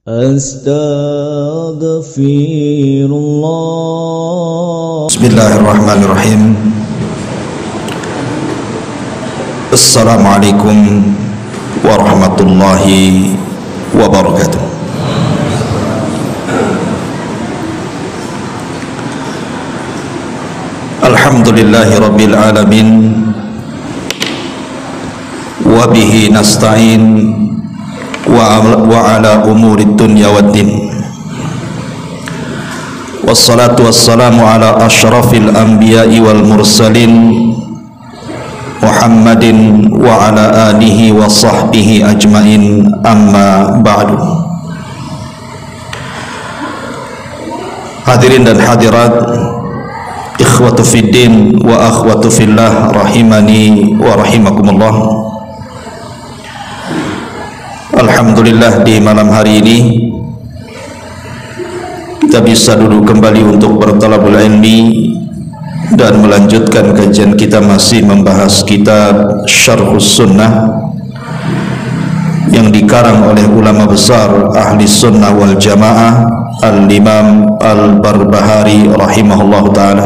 Astaghfirullah. Bismillahirrahmanirrahim. Assalamualaikum warahmatullahi wabarakatuh. Alhamdulillahi rabbil alamin, wa bihi nasta'in wa ala umuri dunya waddin. Wassalatu wassalamu ala ashrafil anbiya'i wal mursalin Muhammadin wa ala alihi wa sahbihi ajmain, amma ba'du. Hadirin dan hadirat, ikhwatu fiddin wa akhwatu fillah, rahimani wa rahimakumullah. Alhamdulillah, di malam hari ini kita bisa duduk kembali untuk bertalabul ilmi dan melanjutkan kajian kita, masih membahas kitab Syarhus Sunnah yang dikarang oleh ulama besar ahli sunnah wal jamaah, Al-Imam Al-Barbahari rahimahullahu ta'ala.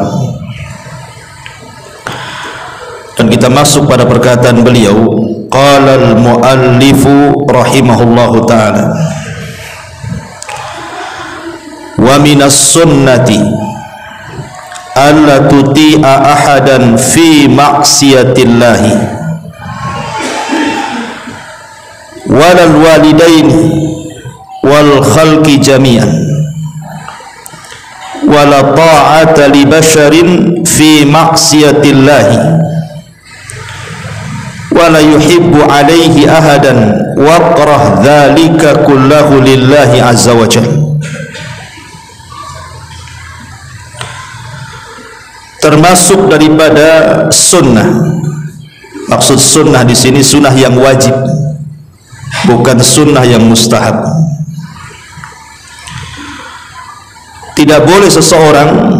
Dan kita masuk pada perkataan beliau, qala al-muallifu rahimahullahu ta'ala, wa minas sunnati alla tuti'a ahadan fi ma'siyatillahi walal walidaini wal khalqi jami'an wala ta'ata li basharin fi ma'siyatillahi wala yuhibbu alaihi ahadan waqrah dhalika kullahu lillahi azza wa jalla. Termasuk daripada sunnah. Maksud sunnah di sini sunnah yang wajib, bukan sunnah yang mustahab. Tidak boleh seseorang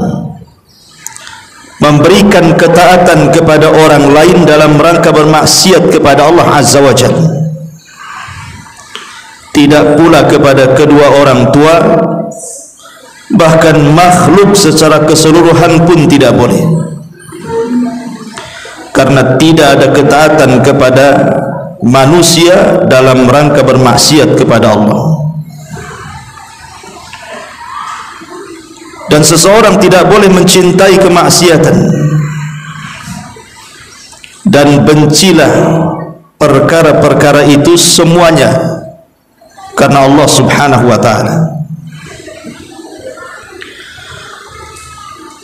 memberikan ketaatan kepada orang lain dalam rangka bermaksiat kepada Allah Azza wa Jalla. Tidak pula kepada kedua orang tua, bahkan makhluk secara keseluruhan pun tidak boleh, karena tidak ada ketaatan kepada manusia dalam rangka bermaksiat kepada Allah. Dan seseorang tidak boleh mencintai kemaksiatan, dan bencilah perkara-perkara itu semuanya karena Allah Subhanahu wa ta'ala.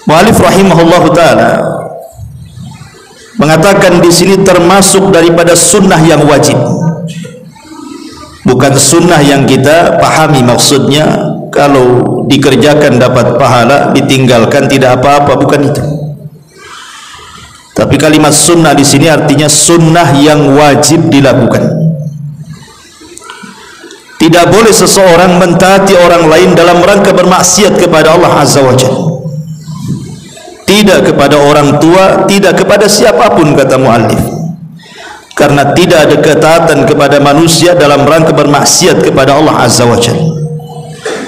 Mu'allif rahimahullahu ta'ala mengatakan di sini termasuk daripada sunnah yang wajib, bukan sunnah yang kita pahami maksudnya kalau dikerjakan dapat pahala, ditinggalkan tidak apa-apa, bukan itu. Tapi kalimat sunnah di sini artinya sunnah yang wajib dilakukan. Tidak boleh seseorang mentaati orang lain dalam rangka bermaksiat kepada Allah Azza wa Jalla. Tidak kepada orang tua, tidak kepada siapapun, kata muallif, karena tidak ada ketaatan kepada manusia dalam rangka bermaksiat kepada Allah Azza wa Jalla.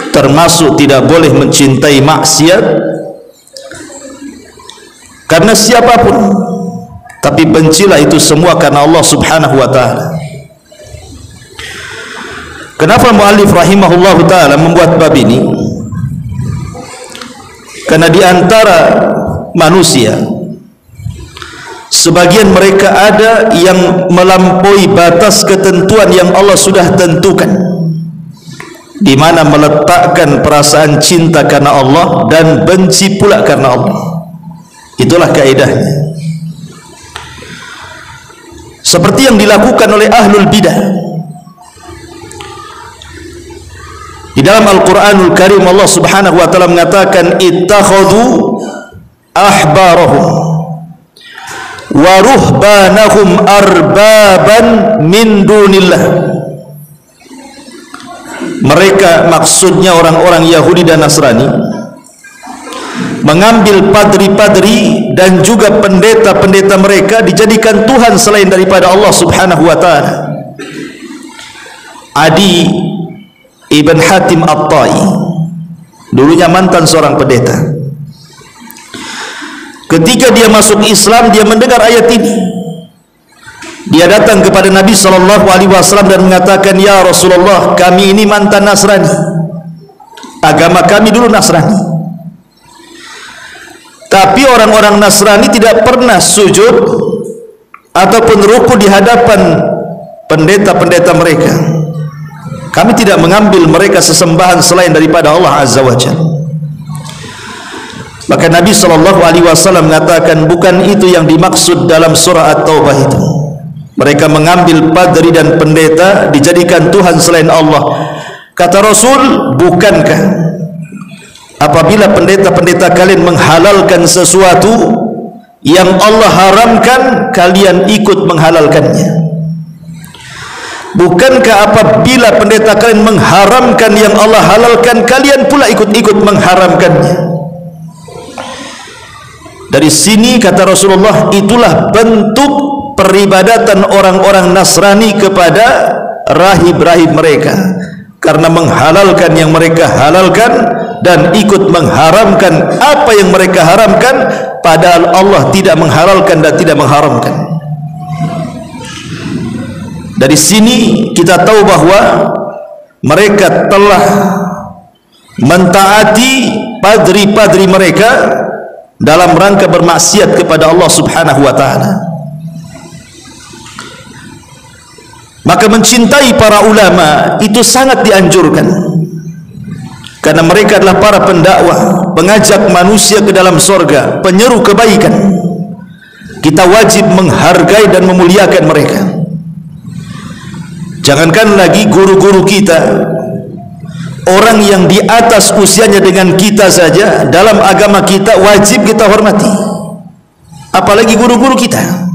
Termasuk tidak boleh mencintai maksiat karena siapapun, tapi bencilah itu semua karena Allah Subhanahu wa ta'ala. Kenapa muallif rahimahullahu ta'ala membuat bab ini? Karena di antara manusia sebagian mereka ada yang melampaui batas ketentuan yang Allah sudah tentukan, di mana meletakkan perasaan cinta karena Allah dan benci pula karena Allah. Itulah kaidahnya, seperti yang dilakukan oleh ahlul bidah. Di dalam Al-Quranul Karim Allah Subhanahu wa ta'ala mengatakan, ittakhadhu ahbarahum wa ruhbanahum arbaban min dunillah. Mereka, maksudnya orang-orang Yahudi dan Nasrani, mengambil padri-padri dan juga pendeta-pendeta mereka dijadikan Tuhan selain daripada Allah Subhanahu wa ta'ala. Adi Ibn Hatim At-Tai, dulunya mantan seorang pendeta. Ketika dia masuk Islam, dia mendengar ayat ini. Dia datang kepada Nabi SAW dan mengatakan, "Ya Rasulullah, kami ini mantan Nasrani. Agama kami dulu Nasrani. Tapi orang-orang Nasrani tidak pernah sujud ataupun ruku di hadapan pendeta-pendeta mereka. Kami tidak mengambil mereka sesembahan selain daripada Allah Azza wa Jalla." Maka Nabi SAW mengatakan, bukan itu yang dimaksud dalam surah At-Taubah itu. Mereka mengambil padri dan pendeta dijadikan Tuhan selain Allah. Kata Rasul, bukankah apabila pendeta-pendeta kalian menghalalkan sesuatu yang Allah haramkan, kalian ikut menghalalkannya? Bukankah apabila pendeta kalian mengharamkan yang Allah halalkan, kalian pula ikut-ikut mengharamkannya? Dari sini kata Rasulullah, itulah bentuk peribadatan orang-orang Nasrani kepada rahib-rahib mereka, karena menghalalkan yang mereka halalkan dan ikut mengharamkan apa yang mereka haramkan, padahal Allah tidak menghalalkan dan tidak mengharamkan. Dari sini kita tahu bahwa mereka telah mentaati padri-padri mereka dalam rangka bermaksiat kepada Allah Subhanahu wa taala. Maka mencintai para ulama itu sangat dianjurkan, karena mereka adalah para pendakwah, pengajak manusia ke dalam surga, penyeru kebaikan. Kita wajib menghargai dan memuliakan mereka. Jangankan lagi guru-guru kita, orang yang di atas usianya dengan kita saja dalam agama kita wajib kita hormati, apalagi guru-guru kita.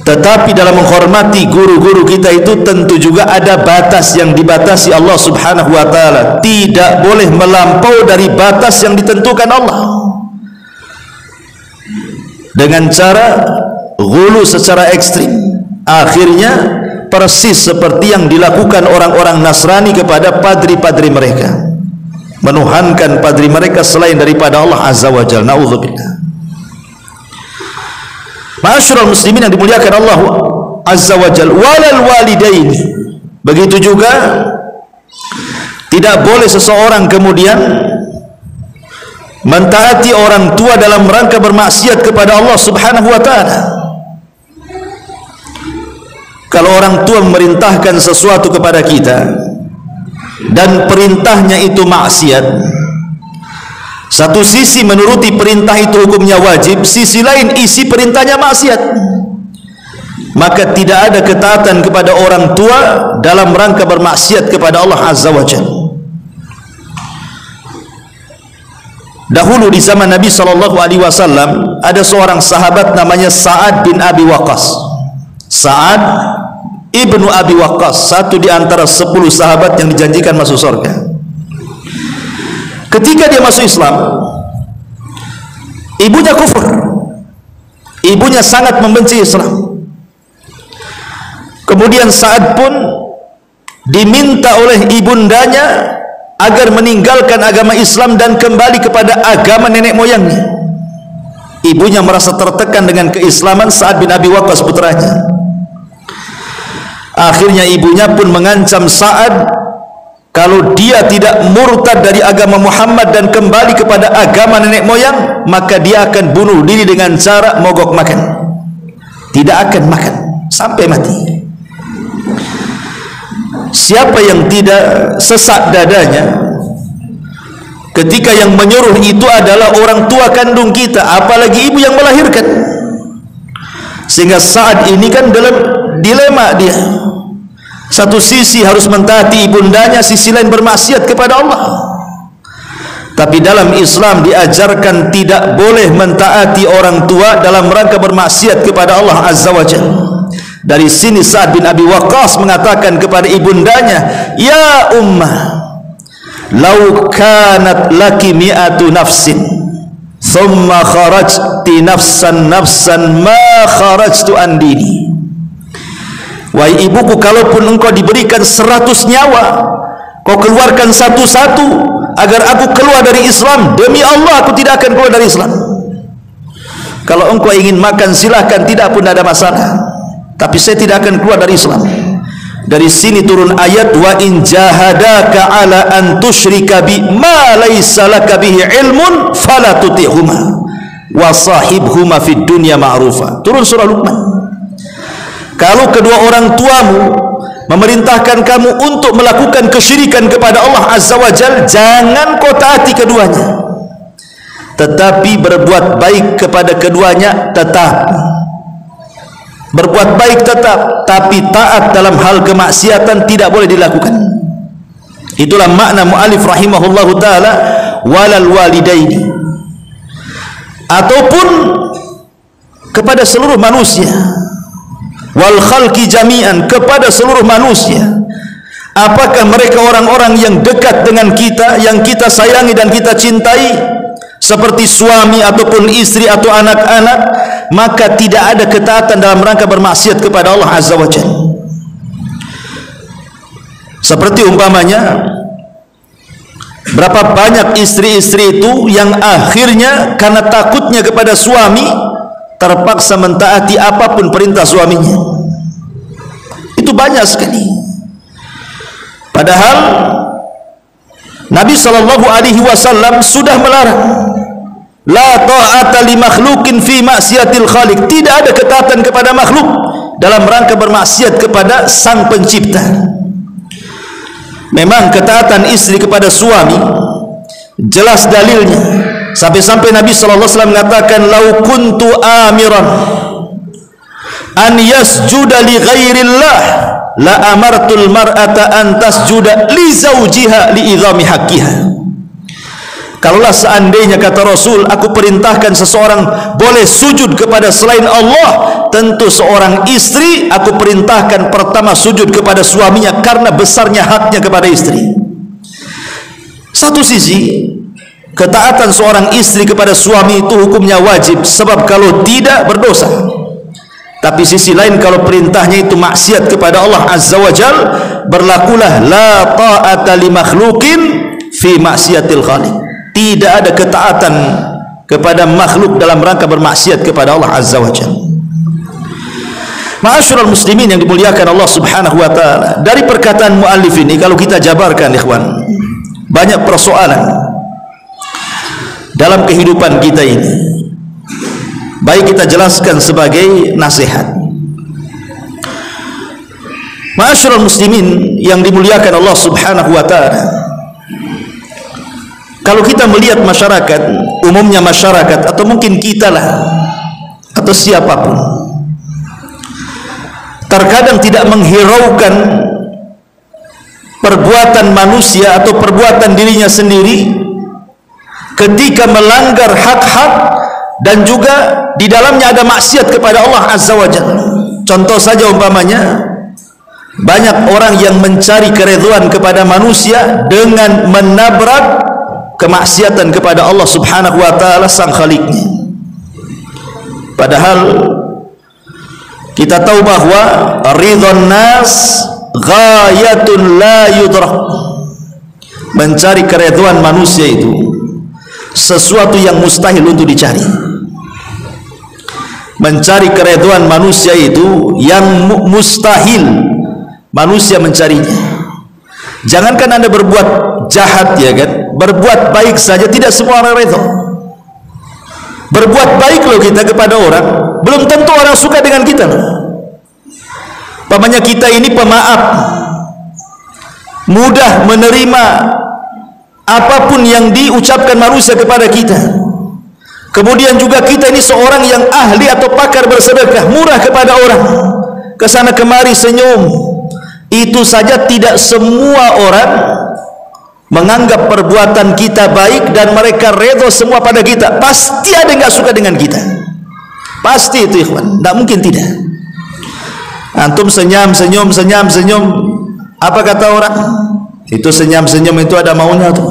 Tetapi dalam menghormati guru-guru kita itu tentu juga ada batas yang dibatasi Allah Subhanahu wa taala. Tidak boleh melampau dari batas yang ditentukan Allah dengan cara ghulu secara ekstrim. Akhirnya persis seperti yang dilakukan orang-orang Nasrani kepada padri-padri mereka, menuhankan padri mereka selain daripada Allah Azza wa Jalla. Na'udzubillah. Ma'asyiral muslimin yang dimuliakan Allah Azza wa Jalla, walal walidaini. Begitu juga tidak boleh seseorang kemudian mentaati orang tua dalam rangka bermaksiat kepada Allah Subhanahu wa taala. Kalau orang tua memerintahkan sesuatu kepada kita dan perintahnya itu maksiat, satu sisi menuruti perintah itu hukumnya wajib, sisi lain isi perintahnya maksiat, maka tidak ada ketaatan kepada orang tua dalam rangka bermaksiat kepada Allah Azza wa Jalla. Dahulu di zaman Nabi SAW ada seorang sahabat namanya Sa'ad bin Abi Waqqas. Sa'ad ibnu Abi Waqqas, satu di antara 10 sahabat yang dijanjikan masuk surga. Ketika dia masuk Islam, ibunya kufur, ibunya sangat membenci Islam. Kemudian Sa'ad pun diminta oleh ibundanya agar meninggalkan agama Islam dan kembali kepada agama nenek moyangnya. Ibunya merasa tertekan dengan keislaman Sa'ad bin Abi Waqqas putranya. Akhirnya ibunya pun mengancam Sa'ad, kalau dia tidak murtad dari agama Muhammad dan kembali kepada agama nenek moyang, maka dia akan bunuh diri dengan cara mogok makan. Tidak akan makan sampai mati. Siapa yang tidak sesak dadanya ketika yang menyuruh itu adalah orang tua kandung kita, apalagi ibu yang melahirkan? Sehingga Sa'ad ini kan dalam dilema dia. Satu sisi harus mentaati ibundanya, sisi lain bermaksiat kepada Allah. Tapi dalam Islam diajarkan tidak boleh mentaati orang tua dalam rangka bermaksiat kepada Allah Azza wa Jalla. Dari sini Sa'ad bin Abi Waqqas mengatakan kepada ibundanya, "Ya ummah, law kanat laki mi'atu nafsin thumma kharajti nafsan ma kharajtu an dini." Wahai ibuku, kalaupun engkau diberikan 100 nyawa kau keluarkan satu-satu agar aku keluar dari Islam. Demi Allah aku tidak akan keluar dari Islam. Kalau engkau ingin makan silahkan, tidak pun ada masalah, tapi saya tidak akan keluar dari Islam. Dari sini turun ayat, wa in jahadaka ala an tusyrika bi ma laysa laka bihi ilmun fala tuti'huma wa sahibhuma fid dunya ma'rufa. Turun surah Luqman. Kalau kedua orang tuamu memerintahkan kamu untuk melakukan kesyirikan kepada Allah Azza wa Jalla, jangan kau taati keduanya, tetapi berbuat baik kepada keduanya tetap. Berbuat baik tetap, tapi taat dalam hal kemaksiatan tidak boleh dilakukan. Itulah makna mu'alif rahimahullahu ta'ala walal walidaini, ataupun kepada seluruh manusia, wal khalqi jami'an, kepada seluruh manusia. Apakah mereka orang-orang yang dekat dengan kita, yang kita sayangi dan kita cintai, seperti suami ataupun istri atau anak-anak, maka tidak ada ketaatan dalam rangka bermaksiat kepada Allah Azza wa Jalla. Seperti umpamanya, berapa banyak istri-istri itu yang akhirnya karena takutnya kepada suami terpaksa mentaati apapun perintah suaminya. Itu banyak sekali. Padahal Nabi sallallahu alaihi wasallam sudah melarang, la ta'ata li makhluqin fi maksiatil khaliq. Tidak ada ketaatan kepada makhluk dalam rangka bermaksiat kepada sang pencipta. Memang ketaatan istri kepada suami jelas dalilnya, sampai-sampai Nabi sallallahu alaihi wasallam mengatakan, lau kuntu amiran an yasjuda li ghairillah la amartul mar'ata an tasjuda li zawjiha li idhami haqqiha. Kalaulah seandainya, kata Rasul, aku perintahkan seseorang boleh sujud kepada selain Allah, tentu seorang istri aku perintahkan pertama sujud kepada suaminya karena besarnya haknya kepada istri. Satu sisi, ketaatan seorang istri kepada suami itu hukumnya wajib, sebab kalau tidak berdosa. Tapi sisi lain, kalau perintahnya itu maksiat kepada Allah Azza wa Jal, berlakulah la ta'ata li makhluqin fi maksiatil khaliq. Tidak ada ketaatan kepada makhluk dalam rangka bermaksiat kepada Allah Azza wa Jalla. Ma'asyiral muslimin yang dimuliakan Allah Subhanahu wa taala, dari perkataan muallif ini kalau kita jabarkan ikhwan, banyak persoalan dalam kehidupan kita ini. Baik kita jelaskan sebagai nasihat. Ma'asyiral muslimin yang dimuliakan Allah Subhanahu wa taala, kalau kita melihat masyarakat, umumnya masyarakat, atau mungkin kita lah, atau siapapun, terkadang tidak menghiraukan perbuatan manusia atau perbuatan dirinya sendiri ketika melanggar hak-hak dan juga di dalamnya ada maksiat kepada Allah Azza wa Jalla. Contoh saja umpamanya, banyak orang yang mencari keridhaan kepada manusia dengan menabrak kemaksiatan kepada Allah Subhanahu wa taala sang Khaliqnya. Padahal kita tahu bahwa ridhon nas ghayatun la yudrak. Mencari keridhaan manusia itu sesuatu yang mustahil untuk dicari. Mencari keridhaan manusia itu yang mustahil manusia mencarinya. Jangankan Anda berbuat jahat, ya kan, berbuat baik saja tidak semua orang redha. Berbuat baik loh kita kepada orang, belum tentu orang suka dengan kita. Pamannya kita ini pemaaf, mudah menerima apapun yang diucapkan manusia kepada kita. Kemudian juga kita ini seorang yang ahli atau pakar bersedekah, murah kepada orang, kesana kemari senyum. Itu saja tidak semua orang menganggap perbuatan kita baik dan mereka redha semua pada kita. Pasti ada yang nggak suka dengan kita. Pasti itu ikhwan, tidak mungkin tidak. Antum senyum. Apa kata orang? Itu senyum itu ada maunya tuh.